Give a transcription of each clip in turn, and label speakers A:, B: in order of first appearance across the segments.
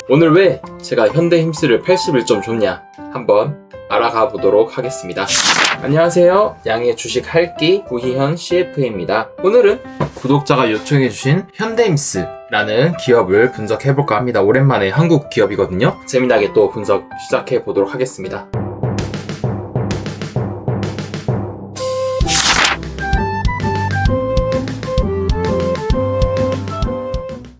A: 오늘 왜 제가 현대힘스를 81점 줬냐 한번 알아가 보도록 하겠습니다. 안녕하세요. 양의 주식 할기 구희현 CF입니다. 오늘은 구독자가 요청해주신 현대힘스라는 기업을 분석해볼까 합니다. 오랜만에 한국 기업이거든요. 재미나게 또 분석 시작해보도록 하겠습니다.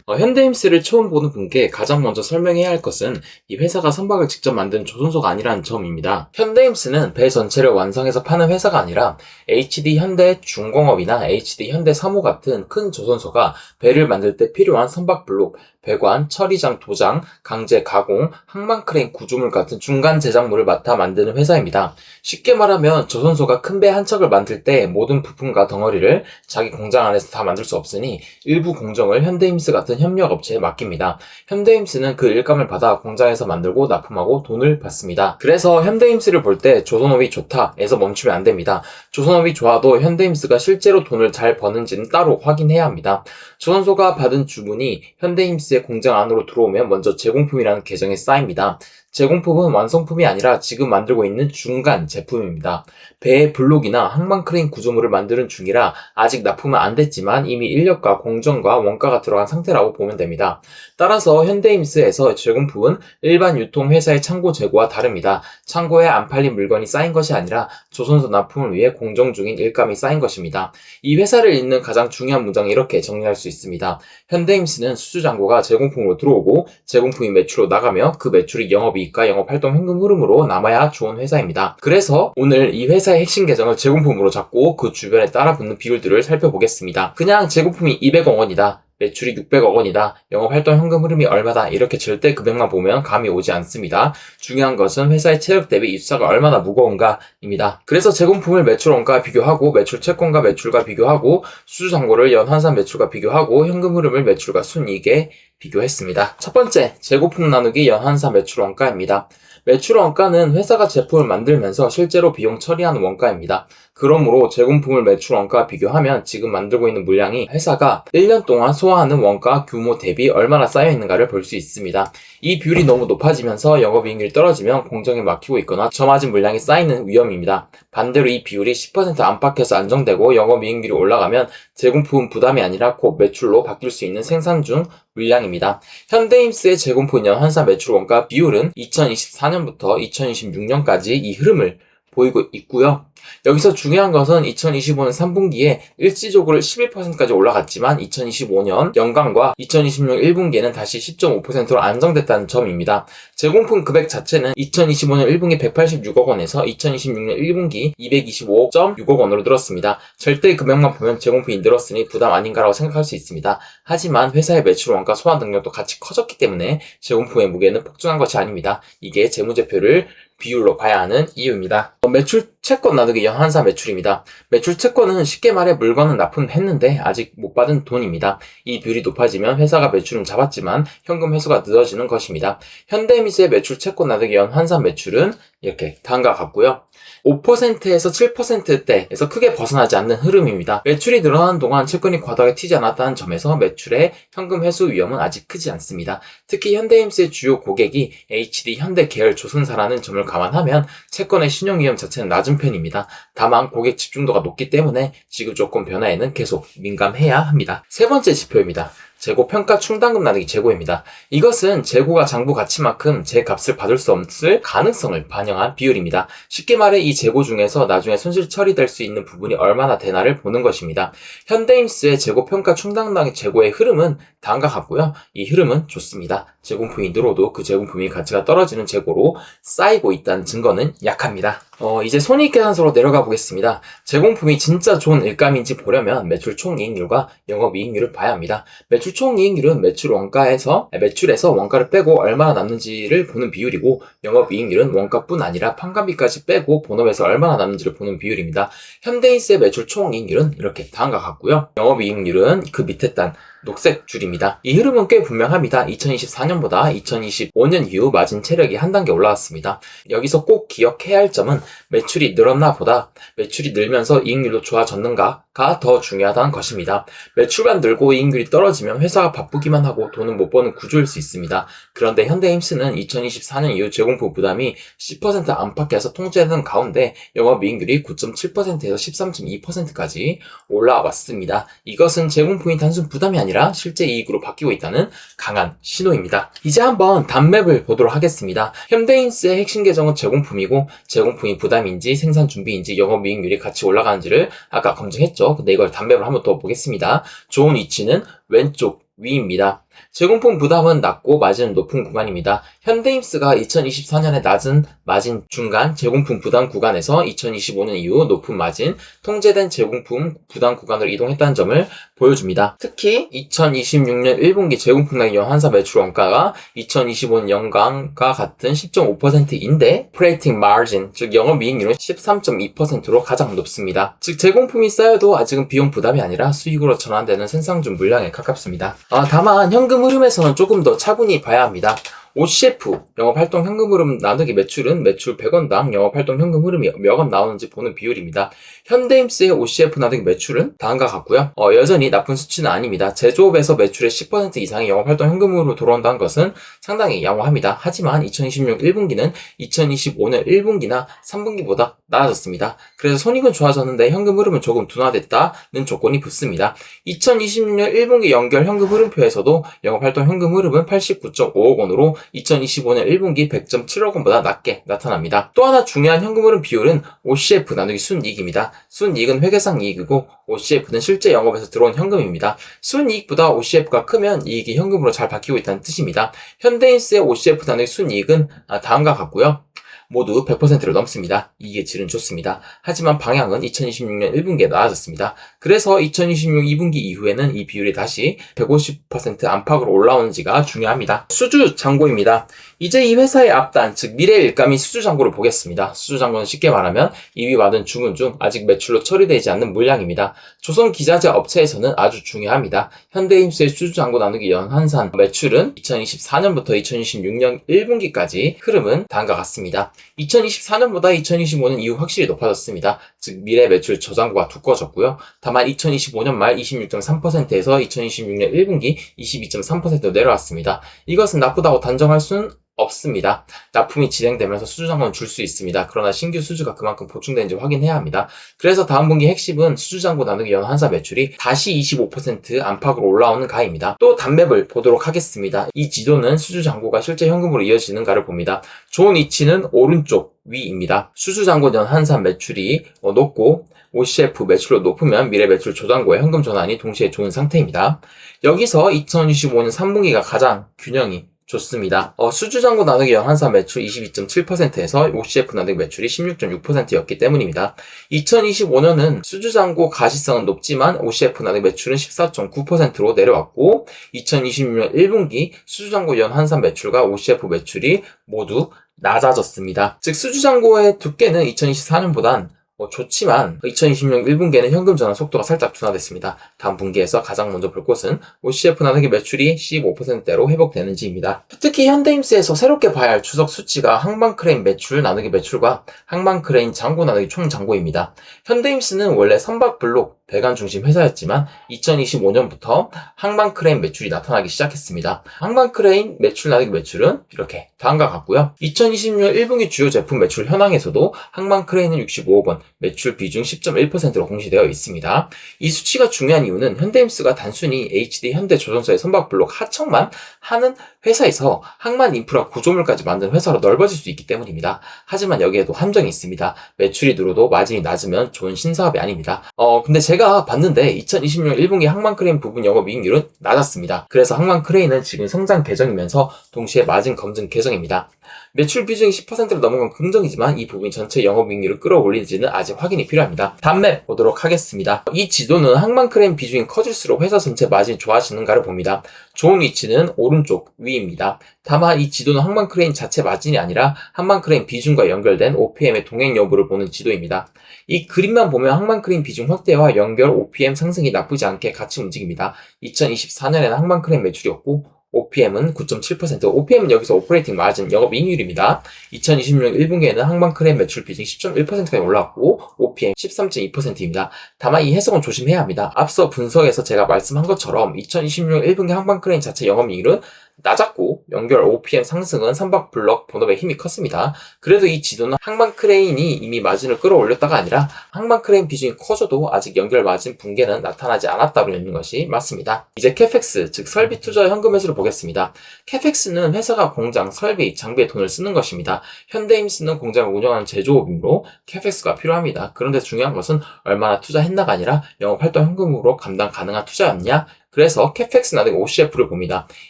A: 현대힘스를 처음 보는 분께 가장 먼저 설명해야 할 것은 이 회사가 선박을 직접 만든 조선소가 아니라는 점입니다. 현대힘스는 배 전체를 완성해서 파는 회사가 아니라 HD 현대중공업이나 HD 현대사무 같은 큰 조선소가 배를 만들 때 필요한 선박블록, 배관, 처리장, 도장, 강제 가공, 항만 크레인 구조물 같은 중간 제작물을 맡아 만드는 회사입니다. 쉽게 말하면 조선소가 큰 배 한 척을 만들 때 모든 부품과 덩어리를 자기 공장 안에서 다 만들 수 없으니 일부 공정을 현대힘스 같은 협력업체에 맡깁니다. 현대힘스는 그 일감을 받아 공장에서 만들고 납품하고 돈을 받습니다. 그래서 현대힘스를 볼 때 조선업이 좋다에서 멈추면 안 됩니다. 조선업이 좋아도 현대힘스가 실제로 돈을 잘 버는지는 따로 확인해야 합니다. 조선소가 받은 주문이 현대힘스의 공장 안으로 들어오면 먼저 제공품이라는 계정에 쌓입니다. 제공품은 완성품이 아니라 지금 만들고 있는 중간 제품입니다. 배의 블록이나 항만 크레인 구조물을 만드는 중이라 아직 납품은 안 됐지만 이미 인력과 공정과 원가가 들어간 상태라고 보면 됩니다. 따라서 현대힘스에서 제공품은 일반 유통회사의 창고 재고와 다릅니다. 창고에 안 팔린 물건이 쌓인 것이 아니라 조선소 납품을 위해 공정 중인 일감이 쌓인 것입니다. 이 회사를 잇는 가장 중요한 문장이 이렇게 정리할 수 있습니다. 현대힘스는 수주잔고가 제공품으로 들어오고 제공품이 매출로 나가며 그 매출이 영업이익과 영업활동 현금 흐름으로 남아야 좋은 회사입니다. 그래서 오늘 이 회사의 핵심 계정을 제공품으로 잡고 그 주변에 따라붙는 비율들을 살펴보겠습니다. 그냥 제공품이 200억 원이다. 매출이 600억 원이다. 영업활동 현금 흐름이 얼마다. 이렇게 절대 금액만 보면 감이 오지 않습니다. 중요한 것은 회사의 체력 대비 이 숫자가 얼마나 무거운가입니다. 그래서 제공품을 매출원가 비교하고 매출 채권과 매출과 비교하고 수주잔고를 연환산 매출과 비교하고 현금 흐름을 매출과 순이익에 비교했습니다. 첫 번째, 제공품 나누기 연환산 매출원가입니다. 매출원가는 회사가 제품을 만들면서 실제로 비용 처리하는 원가입니다. 그러므로 제공품을 매출원가와 비교하면 지금 만들고 있는 물량이 회사가 1년 동안 소화하는 원가 규모 대비 얼마나 쌓여있는가를 볼 수 있습니다. 이 비율이 너무 높아지면서 영업이익률이 떨어지면 공정에 막히고 있거나 저맞은 물량이 쌓이는 위험입니다. 반대로 이 비율이 10% 안팎에서 안정되고 영업이익률이 올라가면 제공품 부담이 아니라 곧 매출로 바뀔 수 있는 생산 중 물량입니다. 현대힘스의 제공품 연환산 매출 원가 비율은 2024년부터 2026년까지 이 흐름을 보이고 있고요. 여기서 중요한 것은 2025년 3분기에 일시적으로 11%까지 올라갔지만 2025년 연간과 2026년 1분기에는 다시 10.5%로 안정됐다는 점입니다. 제공품 금액 자체는 2025년 1분기 186억 원에서 2026년 1분기 225.6억 원으로 늘었습니다. 절대 금액만 보면 제공품이 늘었으니 부담 아닌가라고 생각할 수 있습니다. 하지만 회사의 매출 원가 소화 능력도 같이 커졌기 때문에 제공품의 무게는 폭증한 것이 아닙니다. 이게 재무제표를 비율로 봐야 하는 이유입니다. 매출 채권 나누기 연환산 매출입니다. 매출 채권은 쉽게 말해 물건은 납품했는데 아직 못 받은 돈입니다. 이 비율이 높아지면 회사가 매출은 잡았지만 현금 회수가 늦어지는 것입니다. 현대미스의 매출 채권 나누기 연환산 매출은 이렇게 다음과 같고요. 5%에서 7%대에서 크게 벗어나지 않는 흐름입니다. 매출이 늘어나는 동안 채권이 과다하게 튀지 않았다는 점에서 매출의 현금 회수 위험은 아직 크지 않습니다. 특히 현대힘스의 주요 고객이 HD 현대 계열 조선사라는 점을 감안하면 채권의 신용 위험 자체는 낮은 편입니다. 다만 고객 집중도가 높기 때문에 지금 조건 변화에는 계속 민감해야 합니다. 세 번째 지표입니다. 재고 평가 충당금 나누기 재고입니다. 이것은 재고가 장부 가치만큼 제 값을 받을 수 없을 가능성을 반영한 비율입니다. 쉽게 말해 이 재고 중에서 나중에 손실 처리될 수 있는 부분이 얼마나 되나를 보는 것입니다. 현대힘스의 재고 평가 충당금 나누기 재고의 흐름은 다음과 같고요. 이 흐름은 좋습니다. 제공품이 늘어도 그 제공품이 가치가 떨어지는 재고로 쌓이고 있다는 증거는 약합니다. 이제 손익계산서로 내려가 보겠습니다. 제공품이 진짜 좋은 일감인지 보려면 매출 총이익률과 영업이익률을 봐야 합니다. 매출 총이익률은 매출에서 원가를 빼고 얼마나 남는지를 보는 비율이고 영업이익률은 원가뿐 아니라 판관비까지 빼고 본업에서 얼마나 남는지를 보는 비율입니다. 현대인스의 매출 총이익률은 이렇게 다음과 같고요. 영업이익률은 그 밑에 단 녹색 줄입니다. 이 흐름은 꽤 분명합니다. 2024년보다 2025년 이후 마진 체력이 한 단계 올라왔습니다. 여기서 꼭 기억해야 할 점은 매출이 늘었나 보다 매출이 늘면서 이익률도 좋아졌는가가 더 중요하다는 것입니다. 매출만 늘고 이익률이 떨어지면 회사가 바쁘기만 하고 돈은 못 버는 구조일 수 있습니다. 그런데 현대힘스는 2024년 이후 재공포 부담이 10% 안팎에서 통제되는 가운데 영업이익률이 9.7%에서 13.2%까지 올라왔습니다. 이것은 재공포인 단순 부담이 아니라 실제 이익으로 바뀌고 있다는 강한 신호입니다. 이제 한번 단맵을 보도록 하겠습니다. 현대인스의 핵심 계정은 제공품이고 제공품이 부담인지 생산 준비인지 영업이익률이 같이 올라가는지를 아까 검증했죠. 근데 이걸 단맵을 한번 더 보겠습니다. 좋은 위치는 왼쪽 위입니다. 제공품 부담은 낮고 마진은 높은 구간입니다. 현대임스가 2024년에 낮은 마진 중간 제공품 부담 구간에서 2025년 이후 높은 마진 통제된 제공품 부담 구간으로 이동했다는 점을 보여줍니다. 특히 2026년 1분기 제공품당 연환사 매출 원가가 2025년 연간과 같은 10.5%인데 오퍼레이팅 마진, 즉 영업이익률은 13.2%로 가장 높습니다. 즉 제공품이 쌓여도 아직은 비용 부담이 아니라 수익으로 전환되는 생산중 물량에 가깝습니다. 다만 현금 흐름에서는 조금 더 차분히 봐야 합니다. OCF, 영업활동 현금 흐름 나누기 매출은 매출 100원당 영업활동 현금 흐름이 몇 원 나오는지 보는 비율입니다. 현대임스의 OCF 나누기 매출은 다음과 같고요. 여전히 나쁜 수치는 아닙니다. 제조업에서 매출의 10% 이상이 영업활동 현금으로 돌아온다는 것은 상당히 양호합니다. 하지만 2026년 1분기는 2025년 1분기나 3분기보다 나아졌습니다. 그래서 손익은 좋아졌는데 현금 흐름은 조금 둔화됐다는 조건이 붙습니다. 2026년 1분기 연결 현금 흐름표에서도 영업활동 현금 흐름은 89.5억 원으로 2025년 1분기 100.7억 원보다 낮게 나타납니다. 또 하나 중요한 현금 흐름 비율은 OCF 나누기 순이익입니다. 순이익은 회계상 이익이고 OCF는 실제 영업에서 들어온 현금입니다. 순이익보다 OCF가 크면 이익이 현금으로 잘 바뀌고 있다는 뜻입니다. 현대인스의 OCF 나누기 순이익은 다음과 같고요. 모두 100%를 넘습니다. 이익의 질은 좋습니다. 하지만 방향은 2026년 1분기에 나아졌습니다. 그래서 2026 2분기 이후에는 이 비율이 다시 150% 안팎으로 올라오는지가 중요합니다. 수주 잔고입니다. 이제 이 회사의 앞단, 즉 미래 일감인 수주 잔고를 보겠습니다. 수주 잔고는 쉽게 말하면 이위 받은 주문 중 아직 매출로 처리되지 않는 물량입니다. 조선 기자재 업체에서는 아주 중요합니다. 현대임스의 수주 잔고 나누기 연환산 매출은 2024년부터 2026년 1분기까지 흐름은 다음과 같습니다. 2024년보다 2025년 이후 확실히 높아졌습니다. 즉 미래 매출 저장고가 두꺼워졌고요. 다만 2025년 말 26.3%에서 2026년 1분기 22.3%로 내려왔습니다. 이것은 나쁘다고 단정할 수는 없습니다. 납품이 진행되면서 수주잔고는 줄 수 있습니다. 그러나 신규 수주가 그만큼 보충되는지 확인해야 합니다. 그래서 다음 분기 핵심은 수주잔고 나누기 연환사 매출이 다시 25% 안팎으로 올라오는 가입니다. 또 단맵을 보도록 하겠습니다. 이 지도는 수주잔고가 실제 현금으로 이어지는가를 봅니다. 좋은 위치는 오른쪽 위입니다. 수주잔고 연환사 매출이 높고 OCF 매출로 높으면 미래 매출 저장고의 현금 전환이 동시에 좋은 상태입니다. 여기서 2025년 3분기가 가장 균형이 좋습니다. 수주잔고 나누기 연환사 매출 22.7%에서 OCF 나누기 매출이 16.6%였기 때문입니다. 2025년은 수주잔고 가시성은 높지만 OCF 나누기 매출은 14.9%로 내려왔고 2026년 1분기 수주잔고 연환사 매출과 OCF 매출이 모두 낮아졌습니다. 즉 수주잔고의 두께는 2024년보단 좋지만 2026년 1분기에는 현금 전환 속도가 살짝 둔화됐습니다. 다음 분기에서 가장 먼저 볼 곳은 OCF 나누기 매출이 15%대로 회복되는지입니다. 특히 현대임스에서 새롭게 봐야 할 추석 수치가 항만크레인 매출 나누기 매출과 항만크레인 잔고 나누기 총 잔고입니다. 현대임스는 원래 선박블록 배관 중심 회사였지만 2025년부터 항만크레인 매출이 나타나기 시작했습니다. 항만크레인 매출 나누기 매출은 이렇게 다음과 같고요. 2026년 1분기 주요 제품 매출 현황에서도 항만크레인은 65억 원, 매출 비중 10.1%로 공시되어 있습니다. 이 수치가 중요한 이유는 현대임스가 단순히 HD 현대조선소의 선박블록 하청만 하는 회사에서 항만 인프라 구조물까지 만든 회사로 넓어질 수 있기 때문입니다. 하지만 여기에도 함정이 있습니다. 매출이 늘어도 마진이 낮으면 좋은 신사업이 아닙니다. 근데 제가 봤는데 2026년 1분기 항만크레인 부분 영업이익률은 낮았습니다. 그래서 항만크레인은 지금 성장 계정이면서 동시에 마진 검증 계정입니다. 매출 비중이 10%를 넘은 건 긍정이지만 이 부분이 전체 영업이익률을 끌어올리지는 아직 확인이 필요합니다. 단맵 보도록 하겠습니다. 이 지도는 항만 크레인 비중이 커질수록 회사 전체 마진이 좋아지는가를 봅니다. 좋은 위치는 오른쪽 위입니다. 다만 이 지도는 항만 크레인 자체 마진이 아니라 항만 크레인 비중과 연결된 OPM의 동행 여부를 보는 지도입니다. 이 그림만 보면 항만 크레인 비중 확대와 연결 OPM 상승이 나쁘지 않게 같이 움직입니다. 2024년에는 항만 크레인 매출이었고 OPM은 9.7%, OPM은 여기서 오퍼레이팅 마진, 영업이익률입니다. 2026년 1분기에는 항만 크레인 매출 비중이 10.1%까지 올라왔고 OPM 13.2%입니다. 다만 이 해석은 조심해야 합니다. 앞서 분석에서 제가 말씀한 것처럼 2026년 1분기 항만 크레인 자체 영업이익률은 낮았고 연결 OPM 상승은 선박 블럭 본업의 힘이 컸습니다. 그래도 이 지도는 항만 크레인이 이미 마진을 끌어올렸다가 아니라 항만 크레인 비중이 커져도 아직 연결 마진 붕괴는 나타나지 않았다고 읽는 것이 맞습니다. 이제 CapEx, 즉 설비 투자 현금 회수를 보겠습니다. CapEx는 회사가 공장, 설비, 장비에 돈을 쓰는 것입니다. 현대임스는 공장을 운영하는 제조업이므로 CapEx가 필요합니다. 그런데 중요한 것은 얼마나 투자했나가 아니라 영업활동 현금으로 감당 가능한 투자였냐? 그래서 CapEx 나누기 OCF를 봅니다.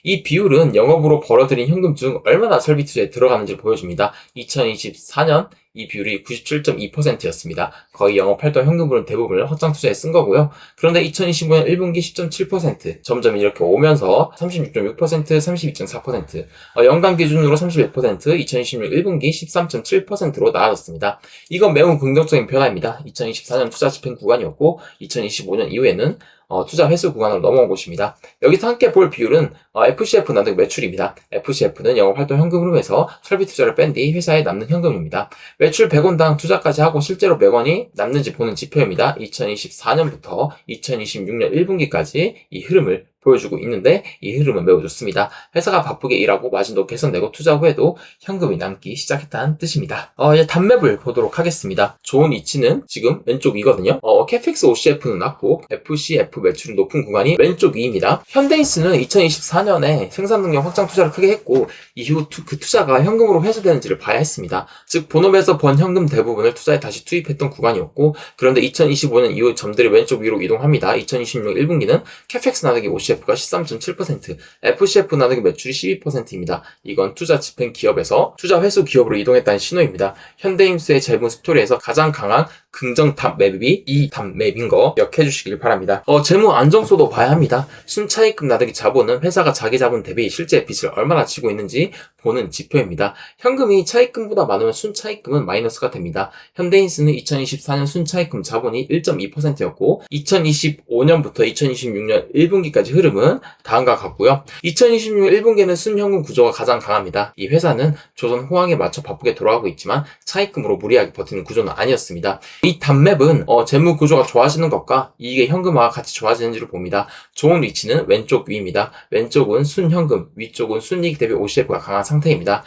A: 이 비율은 영업으로 벌어들인 현금 중 얼마나 설비 투자에 들어가는지를 보여줍니다. 2024년 이 비율이 97.2%였습니다. 거의 영업활동 현금으로는 대부분을 확장 투자에 쓴 거고요. 그런데 2025년 1분기 10.7%, 점점 이렇게 오면서 36.6%, 32.4%, 연간 기준으로 31%, 2026 1분기 13.7%로 나아졌습니다. 이건 매우 긍정적인 변화입니다. 2024년 투자 집행 구간이었고 2025년 이후에는 투자 횟수 구간으로 넘어온 곳입니다. 여기서 함께 볼 비율은 FCF 나누기 매출입니다. FCF는 영업활동 현금 흐름에서 설비 투자를 뺀 뒤 회사에 남는 현금입니다. 매출 100원당 투자까지 하고 실제로 몇 원이 남는지 보는 지표입니다. 2024년부터 2026년 1분기까지 이 흐름을 보여주고 있는데 이 흐름은 매우 좋습니다. 회사가 바쁘게 일하고 마진도 개선되고 투자 후에도 현금이 남기 시작했다는 뜻입니다. 이제 단맵을 보도록 하겠습니다. 좋은 위치는 지금 왼쪽 위거든요. CapEx OCF는 낮고 FCF 매출이 높은 구간이 왼쪽 위입니다. 현대인스는 2024년에 생산 능력 확장 투자를 크게 했고 이후 그 투자가 현금으로 회수되는지를 봐야 했습니다. 즉 본업에서 번 현금 대부분을 투자에 다시 투입했던 구간이었고 그런데 2025년 이후 점들이 왼쪽 위로 이동합니다. 2026 1분기는 CapEx 나누기 OCF 가 13.7%, FCF 나누기 매출이 12%입니다. 이건 투자 집행 기업에서 투자 회수 기업으로 이동했다는 신호입니다. 현대임스의 재무 스토리에서 가장 강한 긍정 단맵이 이 단맵인 거 기억해 주시길 바랍니다. 재무 안정성도 봐야 합니다. 순차익금 나누기 자본은 회사가 자기 자본 대비 실제 빚을 얼마나 지고 있는지 보는 지표입니다. 현금이 차익금보다 많으면 순차익금은 마이너스가 됩니다. 현대인스는 2024년 순차익금 자본이 1.2%였고 2025년부터 2026년 1분기까지 흐름은 다음과 같고요. 2026년 1분기에는 순현금 구조가 가장 강합니다. 이 회사는 조선 호황에 맞춰 바쁘게 돌아가고 있지만 차익금으로 무리하게 버티는 구조는 아니었습니다. 이 단맵은 재무 구조가 좋아지는 것과 이익의 현금화가 같이 좋아지는지를 봅니다. 좋은 위치는 왼쪽 위입니다. 왼쪽은 순현금, 위쪽은 순이익 대비 OCF가 강한 상태입니다.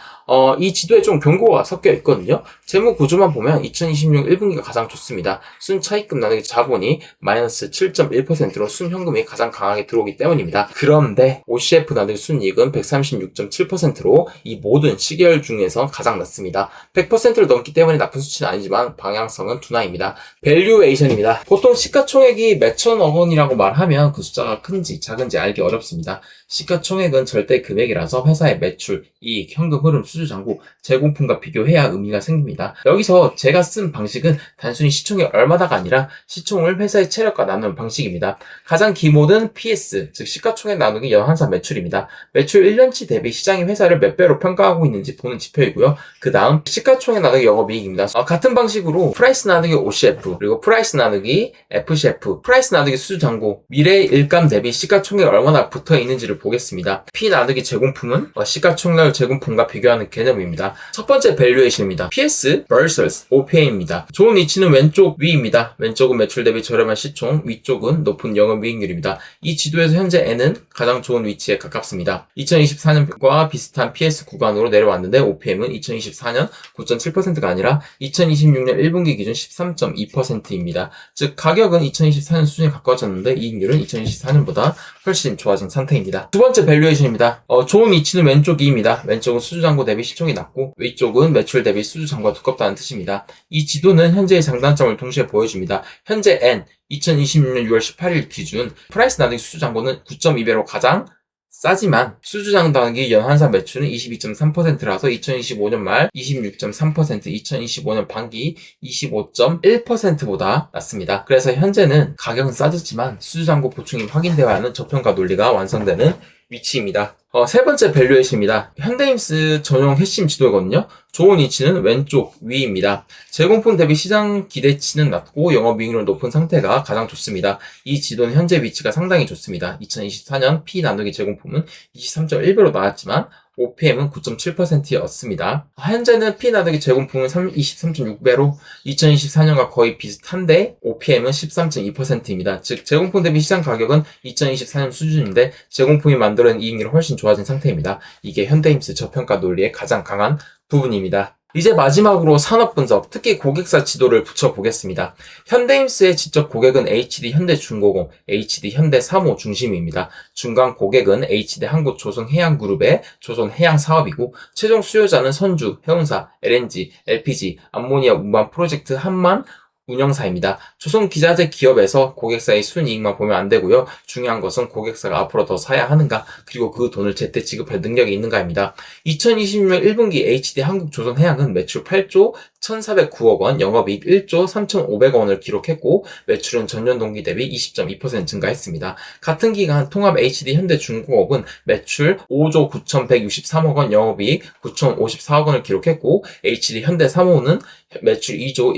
A: 이 지도에 좀 경고가 섞여 있거든요. 재무 구조만 보면 2026년 1분기가 가장 좋습니다. 순차익금 나누기 자본이 마이너스 7.1%로 순현금이 가장 강하게 들어오기 때문입니다. 그런데 OCF 나누기 순이익은 136.7%로 이 모든 시계열 중에서 가장 낮습니다. 100%를 넘기 때문에 나쁜 수치는 아니지만 방향성은 둔화입니다. 밸류에이션입니다. 보통 시가총액이 몇천억 원이라고 말하면 그 숫자가 큰지 작은지 알기 어렵습니다. 시가총액은 절대 금액이라서 회사의 매출, 이익, 현금 흐름, 수주잔고, 제공품과 비교해야 의미가 생깁니다. 여기서 제가 쓴 방식은 단순히 시총이 얼마다가 아니라 시총을 회사의 체력과 나누는 방식입니다. 가장 기본은 PS, 즉 시가총액 나누기 연환사 매출입니다. 매출 1년치 대비 시장이 회사를 몇 배로 평가하고 있는지 보는 지표이고요. 그 다음 시가총액 나누기 영업이익입니다. 같은 방식으로 프라이스 나누기 OCF, 그리고 프라이스 나누기 FCF, 프라이스 나누기 수주잔고, 미래의 일감 대비 시가총액이 얼마나 붙어있는지를 보겠습니다. P 나누기 제공품은 시가총액 제공품과 비교하는 개념입니다. 첫 번째 밸류에이션입니다. PS vs OPM입니다. 좋은 위치는 왼쪽 위입니다. 왼쪽은 매출 대비 저렴한 시총, 위쪽은 높은 영업이익률입니다. 이 지도에서 현재 N은 가장 좋은 위치에 가깝습니다. 2024년과 비슷한 PS 구간으로 내려왔는데 OPM은 2024년 9.7%가 아니라 2026년 1분기 기준 13.2%입니다. 즉 가격은 2024년 수준에 가까워졌는데 이익률은 2024년보다 훨씬 좋아진 상태입니다. 두 번째 밸류에이션입니다. 좋은 위치는 왼쪽 위입니다. 왼쪽은 수주잔고 대비 시총이 낮고 위쪽은 매출 대비 수주잔고가 두껍다는 뜻입니다. 이 지도는 현재의 장단점을 동시에 보여줍니다. 현재 N 2026년 6월 18일 기준 프라이스 나누기 수주잔고는 9.2배로 가장 싸지만 수주장 단기 연환사 매출은 22.3%라서 2025년 말 26.3%, 2025년 반기 25.1%보다 낮습니다. 그래서 현재는 가격은 싸졌지만 수주장고 보충이 확인되어야 하는 저평가 논리가 완성되는 위치입니다. 세 번째 밸류에이션입니다. 현대임스 전용 핵심 지도거든요. 좋은 위치는 왼쪽 위입니다. 제공품 대비 시장 기대치는 낮고 영업이익률 높은 상태가 가장 좋습니다. 이 지도는 현재 위치가 상당히 좋습니다. 2024년 P 나누기 제공품은 23.1배로 나왔지만 OPM은 9.7%였습니다. 현재는 P 나누기 제공품은 23.6배로 2024년과 거의 비슷한데 OPM은 13.2%입니다. 즉 제공품 대비 시장 가격은 2024년 수준인데 제공품이 만드는 이익률이 훨씬 좋아진 상태입니다. 이게 현대임스 저평가 논리의 가장 강한 부분입니다. 이제 마지막으로 산업 분석, 특히 고객사 지도를 붙여보겠습니다. 현대임스의 직접 고객은 HD 현대중공업, HD 현대사모 중심입니다. 중간 고객은 HD 한국조선해양그룹의 조선해양사업이고 최종 수요자는 선주, 해운사, LNG, LPG, 암모니아 운반 프로젝트 한만 운영사입니다. 조선기자재 기업에서 고객사의 순이익만 보면 안 되고요. 중요한 것은 고객사가 앞으로 더 사야 하는가, 그리고 그 돈을 제때 지급할 능력이 있는가입니다. 2026년 1분기 HD 한국조선해양은 매출 8조 1,409억 원, 영업이익 1조 3,500억 원을 기록했고 매출은 전년 동기 대비 20.2% 증가했습니다. 같은 기간 통합 HD 현대중공업은 매출 5조 9,163억 원, 영업이익 9,054억 원을 기록했고 HD 현대사모는 매출 2조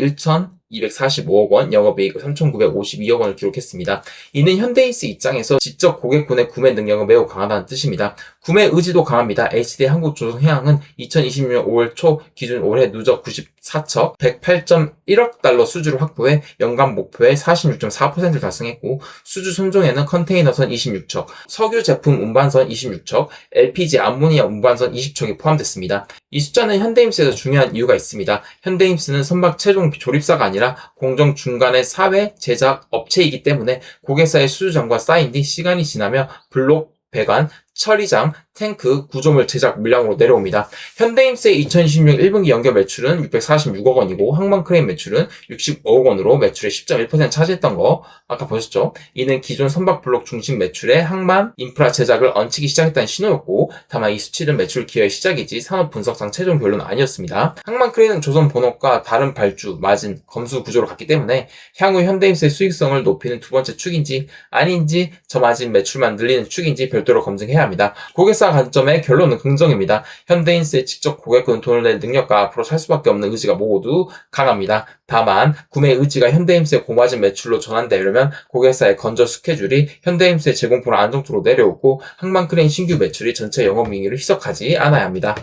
A: 1,245억 원, 영업이익 3,952억 원을 기록했습니다. 이는 현대임스 입장에서 직접 고객군의 구매 능력은 매우 강하다는 뜻입니다. 구매 의지도 강합니다. HD 한국조선해양은 2026년 5월 초 기준 올해 누적 94척 108.1억 달러 수주를 확보해 연간 목표의 46.4%를 달성했고 수주 순종에는 컨테이너선 26척, 석유 제품 운반선 26척, LPG 암모니아 운반선 20척이 포함됐습니다. 이 숫자는 현대임스에서 중요한 이유가 있습니다. 현대임스는 선박 최종 조립사가 아니라 공정 중간의 사회 제작 업체이기 때문에 고객사의 수주장과 쌓인 뒤 시간이 지나며 블록 배관, 처리장, 탱크, 구조물 제작 물량으로 내려옵니다. 현대임스의 2026년 1분기 연결 매출은 646억 원이고 항만크레인 매출은 65억 원으로 매출의 10.1% 차지했던 거 아까 보셨죠? 이는 기존 선박 블록 중심 매출의 항만 인프라 제작을 얹히기 시작했다는 신호였고 다만 이 수치는 매출 기여의 시작이지 산업 분석상 최종 결론은 아니었습니다. 항만크레인은 조선 본업과 다른 발주, 마진, 검수 구조로 갔기 때문에 향후 현대임스의 수익성을 높이는 두 번째 축인지 아닌지 저 마진 매출만 늘리는 축인지 별도로 검증해야 합니다. 고객사 관점의 결론은 긍정입니다. 현대임스의 직접 고객군 돈을 낼 능력과 앞으로 살 수밖에 없는 의지가 모두 강합니다. 다만 구매 의지가 현대임스의 고마진 매출로 전환되려면 고객사의 건조 스케줄이 현대임스의 제공품을 안정적으로 내려오고 항만크레인 신규 매출이 전체 영업이익률을 희석하지 않아야 합니다.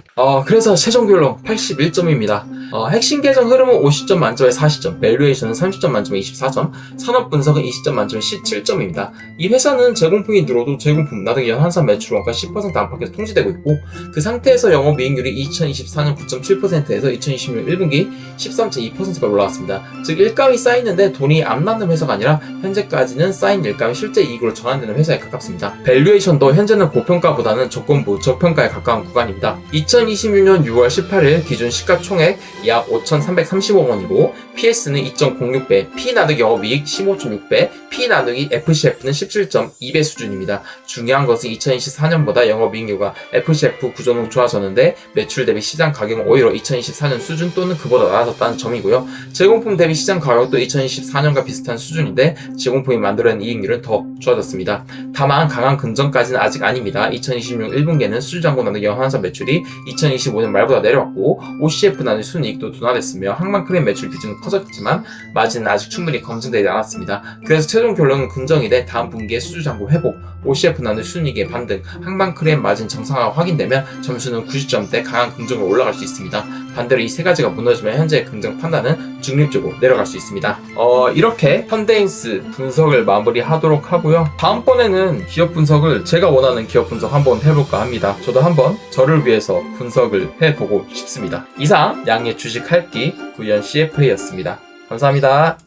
A: 그래서 최종 결론 81점입니다. 핵심 계정 흐름은 50점 만점에 40점, 밸류에이션은 30점 만점에 24점, 산업 분석은 20점 만점에 17점입니다. 이 회사는 제공품이 늘어도 제공품 나등 연환산 매출원가 10% 안팎에서 통지되고 있고 그 상태에서 영업이익률이 2024년 9.7%에서 2026년 1분기 13.2%가 올라왔습니다. 즉 일감이 쌓이는데 돈이 안 남는 회사가 아니라 현재까지는 쌓인 일감이 실제 이익으로 전환되는 회사에 가깝습니다. 밸류에이션도 현재는 고평가보다는 조건부 저평가에 가까운 구간입니다. 2026년 6월 18일 기준 시가총액 약 5,330억 원이고 PS는 2.06배, P 나누기 영업이익 15.6배, P 나누기 FCF는 17.2배 수준입니다. 중요한 것은 2024년보다 영업이익률과 FCF 구조는 좋아졌는데 매출 대비 시장 가격은 오히려 2024년 수준 또는 그보다 낮아졌다는 점이고요. 제공품 대비 시장 가격도 2024년과 비슷한 수준인데 제공품이 만들어낸 이익률은 더 좋아졌습니다. 다만 강한 긍정까지는 아직 아닙니다. 2026년 1분기에는 수주장고 나누기 연환산 매출이 2025년 말보다 내려왔고 OCF 나누기 순이익도 둔화됐으며 항만크레인 매출 비중은 커졌지만 마진은 아직 충분히 검증되지 않았습니다. 그래서 최종 결론은 긍정이 돼 다음 분기에 수주장고 회복, OCF 나누기 순이익의 반등, 항만크레인 마진 정상화가 확인되면 점수는 90점대 강한 긍정으로 올라갈 수 있습니다. 반대로 이 세 가지가 무너지면 현재의 긍정 판단은 중립적으로 내려갈 수 있습니다. 이렇게 현대임스 분석을 마무리하도록 하고요. 다음번에는 기업 분석을 제가 원하는 기업 분석 한번 해볼까 합니다. 저도 한번 저를 위해서 분석을 해보고 싶습니다. 이상 양의 주식 할기 구현 CFA였습니다. 감사합니다.